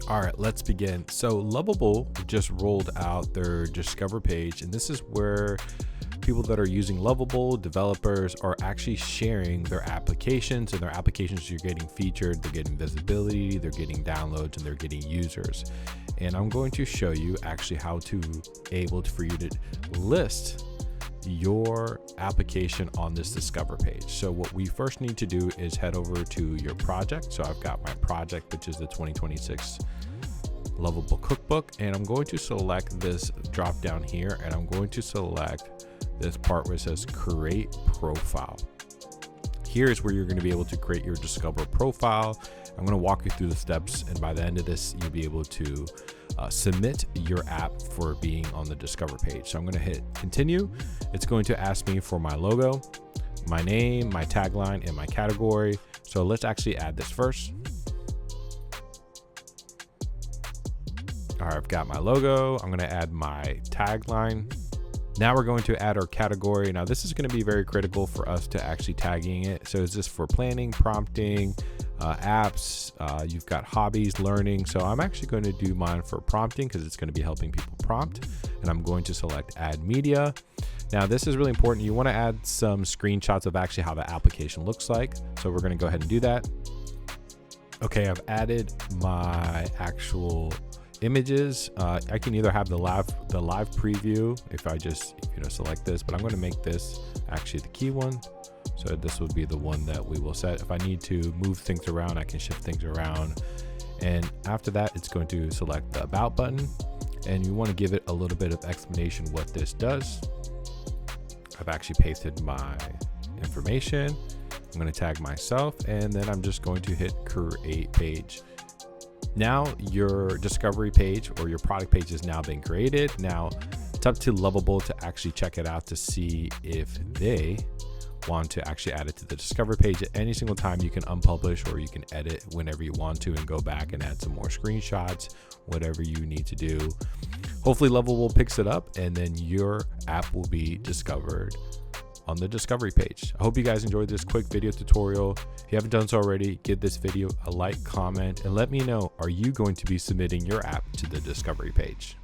All right, let's begin. So Lovable just rolled out their Discover page, and this is where people that are using Lovable, developers, are actually sharing their applications, and their applications are getting featured, they're getting visibility, they're getting downloads, and they're getting users. And I'm going to show you actually how to for you to list your application on this Discover page. So what we first need to do is head over to your project. So I've got my project, which is the 2026 Lovable Cookbook, and I'm going to select this drop down here, and I'm going to select this part where it says create profile. Here's where you're going to be able to create your Discover profile. I'm going to walk you through the steps, and by the end of this, you'll be able to submit your app for being on the Discover page. So I'm going to hit continue. It's going to ask me for my logo, my name, my tagline, and my category. So let's actually add this first. All right, I've got my logo. I'm going to add my tagline. Now we're going to add our category. Now this is going to be very critical for us to actually tagging it. So is this for planning, prompting, apps? You've got hobbies, learning. So I'm actually going to do mine for prompting because it's going to be helping people prompt. And I'm going to select add media. Now this is really important. You want to add some screenshots of actually how the application looks like. So we're going to go ahead and do that. Okay, I've added my actual images. I can either have the live preview if I just select this, but I'm going to make this actually the key one. So this would be the one that we will set. If I need to move things around, I can shift things around. And after that, it's going to select the about button, and you want to give it a little bit of explanation what this does. I've actually pasted my information. I'm going to tag myself, and then I'm just going to hit create page. Now your discovery page or your product page has now been created. Now it's up to Lovable to actually check it out to see if they want to actually add it to the discover page. At any single time you can unpublish, or you can edit whenever you want to and go back and add some more screenshots, whatever you need to do. Hopefully Lovable picks it up, and then your app will be discovered on the discovery page. I hope you guys enjoyed this quick video tutorial. If you haven't done so already, give this video a like, comment, and let me know, are you going to be submitting your app to the discovery page?